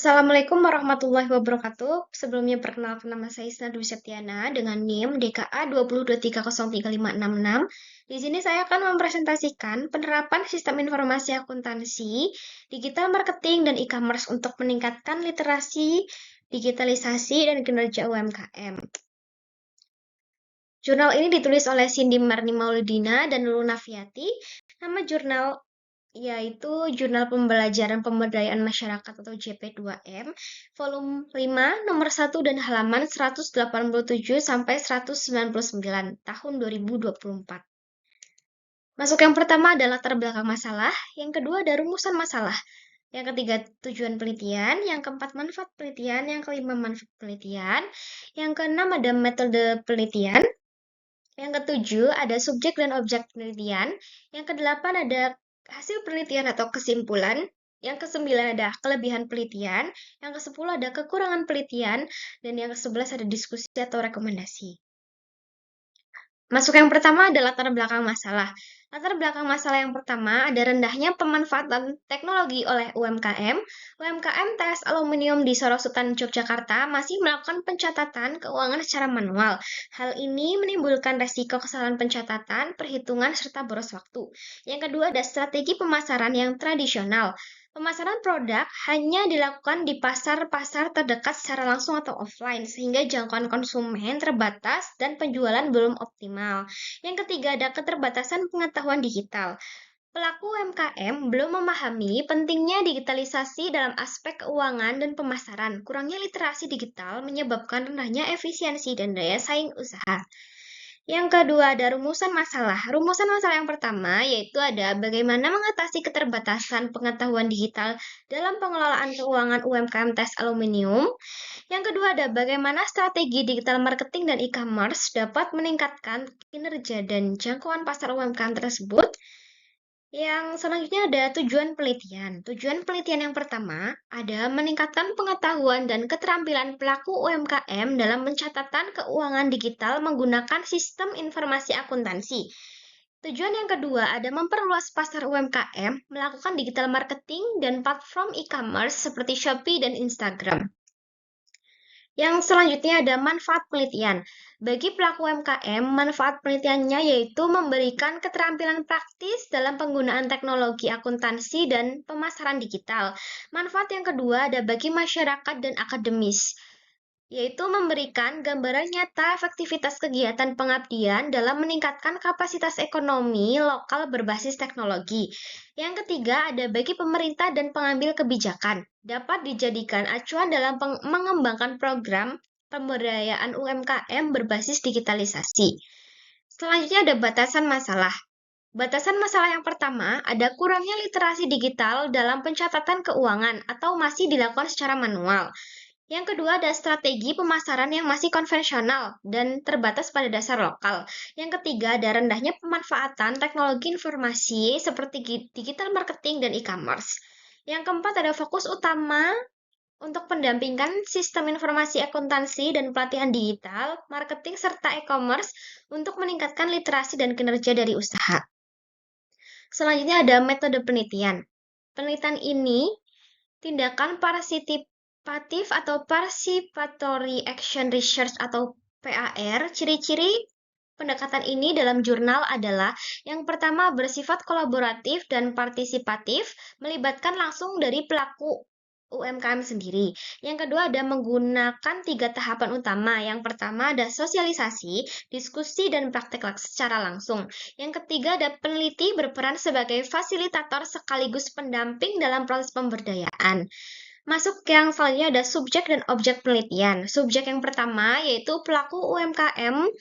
Assalamualaikum warahmatullahi wabarakatuh. Sebelumnya perkenalkan nama saya Isna Dwi Septiana dengan NIM DKA 2023033566. Di sini saya akan mempresentasikan penerapan sistem informasi akuntansi, digital marketing, dan e-commerce untuk meningkatkan literasi, digitalisasi, dan kinerja UMKM. Jurnal ini ditulis oleh Cindy Marni Maulidina dan Lulu Nafiati. Nama jurnal yaitu Jurnal Pembelajaran Pemberdayaan Masyarakat atau JP2M, volume 5, nomor 1 dan halaman 187 sampai 199 tahun 2024. Masuk yang pertama adalah latar belakang masalah, yang kedua ada rumusan masalah, yang ketiga tujuan penelitian, yang keempat manfaat penelitian, yang kelima manfaat penelitian, yang keenam ada metode penelitian, yang ketujuh ada subjek dan objek penelitian, yang kedelapan ada hasil penelitian atau kesimpulan, yang kesembilan ada kelebihan penelitian, yang kesepuluh ada kekurangan penelitian, dan yang kesebelas ada diskusi atau rekomendasi. Masuk yang pertama adalah latar belakang masalah. Latar belakang masalah yang pertama ada rendahnya pemanfaatan teknologi oleh UMKM. UMKM TS Aluminium di Sorosutan, Yogyakarta masih melakukan pencatatan keuangan secara manual. Hal ini menimbulkan resiko kesalahan pencatatan, perhitungan, serta boros waktu. Yang kedua ada strategi pemasaran yang tradisional. Pemasaran produk hanya dilakukan di pasar-pasar terdekat secara langsung atau offline, sehingga jangkauan konsumen terbatas dan penjualan belum optimal. Yang ketiga, ada keterbatasan pengetahuan digital. Pelaku UMKM belum memahami pentingnya digitalisasi dalam aspek keuangan dan pemasaran. Kurangnya literasi digital menyebabkan rendahnya efisiensi dan daya saing usaha. Yang kedua ada rumusan masalah. Rumusan masalah yang pertama yaitu ada bagaimana mengatasi keterbatasan pengetahuan digital dalam pengelolaan keuangan UMKM tes aluminium. Yang kedua ada bagaimana strategi digital marketing dan e-commerce dapat meningkatkan kinerja dan jangkauan pasar UMKM tersebut. Yang selanjutnya ada tujuan penelitian. Tujuan penelitian yang pertama ada meningkatkan pengetahuan dan keterampilan pelaku UMKM dalam pencatatan keuangan digital menggunakan sistem informasi akuntansi. Tujuan yang kedua ada memperluas pasar UMKM, melakukan digital marketing dan platform e-commerce seperti Shopee dan Instagram. Yang selanjutnya ada manfaat penelitian. Bagi pelaku UMKM, manfaat penelitiannya yaitu memberikan keterampilan praktis dalam penggunaan teknologi akuntansi dan pemasaran digital. Manfaat yang kedua ada bagi masyarakat dan akademis, yaitu memberikan gambaran nyata efektivitas kegiatan pengabdian dalam meningkatkan kapasitas ekonomi lokal berbasis teknologi. Yang ketiga, ada bagi pemerintah dan pengambil kebijakan, dapat dijadikan acuan dalam mengembangkan program pemberdayaan UMKM berbasis digitalisasi. Selanjutnya ada batasan masalah. Batasan masalah yang pertama, ada kurangnya literasi digital dalam pencatatan keuangan atau masih dilakukan secara manual. Yang kedua ada strategi pemasaran yang masih konvensional dan terbatas pada dasar lokal. Yang ketiga ada rendahnya pemanfaatan teknologi informasi seperti digital marketing dan e-commerce. Yang keempat ada fokus utama untuk pendampingan sistem informasi akuntansi dan pelatihan digital, marketing, serta e-commerce untuk meningkatkan literasi dan kinerja dari usaha. Selanjutnya ada metode penelitian. Penelitian ini tindakan partisipatif atau participatory action research atau PAR. Ciri-ciri pendekatan ini dalam jurnal adalah yang pertama bersifat kolaboratif dan partisipatif, melibatkan langsung dari pelaku UMKM sendiri. Yang kedua ada menggunakan 3 tahapan utama. Yang pertama ada sosialisasi, diskusi, dan praktek secara langsung. Yang ketiga ada peneliti berperan sebagai fasilitator sekaligus pendamping dalam proses pemberdayaan. Masuk yang selanjutnya ada subjek dan objek penelitian. Subjek yang pertama yaitu pelaku UMKM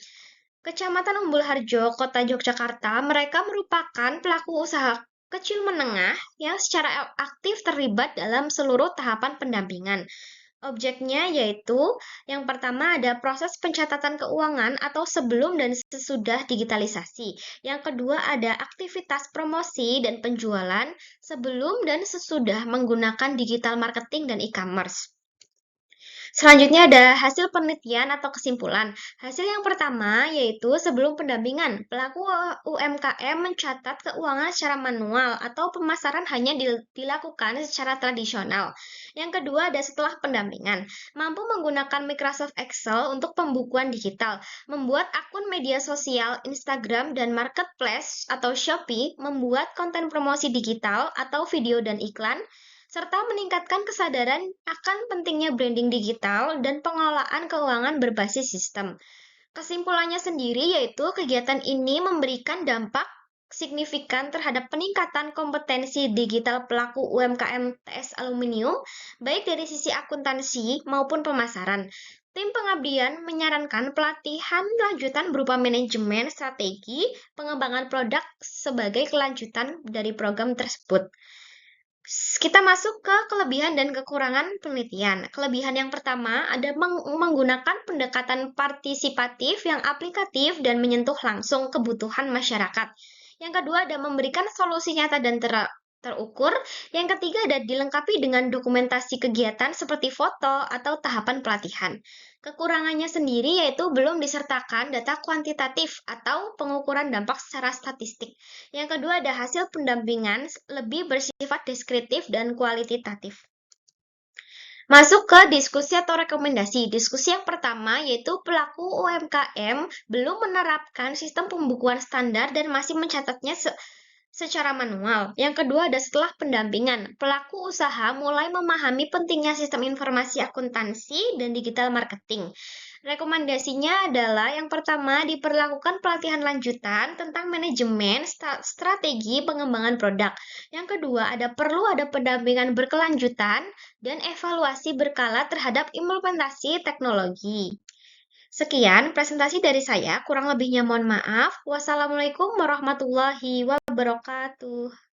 Kecamatan Umbul Harjo, Kota Yogyakarta. Mereka merupakan pelaku usaha kecil menengah yang secara aktif terlibat dalam seluruh tahapan pendampingan. Objeknya yaitu yang pertama ada proses pencatatan keuangan atau sebelum dan sesudah digitalisasi. Yang kedua ada aktivitas promosi dan penjualan sebelum dan sesudah menggunakan digital marketing dan e-commerce. Selanjutnya ada hasil penelitian atau kesimpulan. Hasil yang pertama yaitu sebelum pendampingan, pelaku UMKM mencatat keuangan secara manual atau pemasaran hanya dilakukan secara tradisional. Yang kedua ada setelah pendampingan, mampu menggunakan Microsoft Excel untuk pembukuan digital, membuat akun media sosial Instagram dan Marketplace atau Shopee, membuat konten promosi digital atau video dan iklan, serta meningkatkan kesadaran akan pentingnya branding digital dan pengelolaan keuangan berbasis sistem. Kesimpulannya sendiri yaitu kegiatan ini memberikan dampak signifikan terhadap peningkatan kompetensi digital pelaku UMKM TS Aluminium, baik dari sisi akuntansi maupun pemasaran. Tim pengabdian menyarankan pelatihan lanjutan berupa manajemen strategi, pengembangan produk sebagai kelanjutan dari program tersebut. Kita masuk ke kelebihan dan kekurangan penelitian. Kelebihan yang pertama ada menggunakan pendekatan partisipatif yang aplikatif dan menyentuh langsung kebutuhan masyarakat. Yang kedua ada memberikan solusi nyata dan terukur. Yang ketiga ada dilengkapi dengan dokumentasi kegiatan seperti foto atau tahapan pelatihan. Kekurangannya sendiri yaitu belum disertakan data kuantitatif atau pengukuran dampak secara statistik. Yang kedua ada hasil pendampingan lebih bersifat deskriptif dan kualitatif. Masuk ke diskusi atau rekomendasi. Diskusi yang pertama yaitu pelaku UMKM belum menerapkan sistem pembukuan standar dan masih mencatatnya secara manual. Yang kedua ada setelah pendampingan. Pelaku usaha mulai memahami pentingnya sistem informasi akuntansi dan digital marketing. Rekomendasinya adalah yang pertama diperlakukan pelatihan lanjutan tentang manajemen strategi pengembangan produk. Yang kedua perlu ada pendampingan berkelanjutan dan evaluasi berkala terhadap implementasi teknologi. Sekian presentasi dari saya, kurang lebihnya mohon maaf. Wassalamualaikum warahmatullahi wabarakatuh.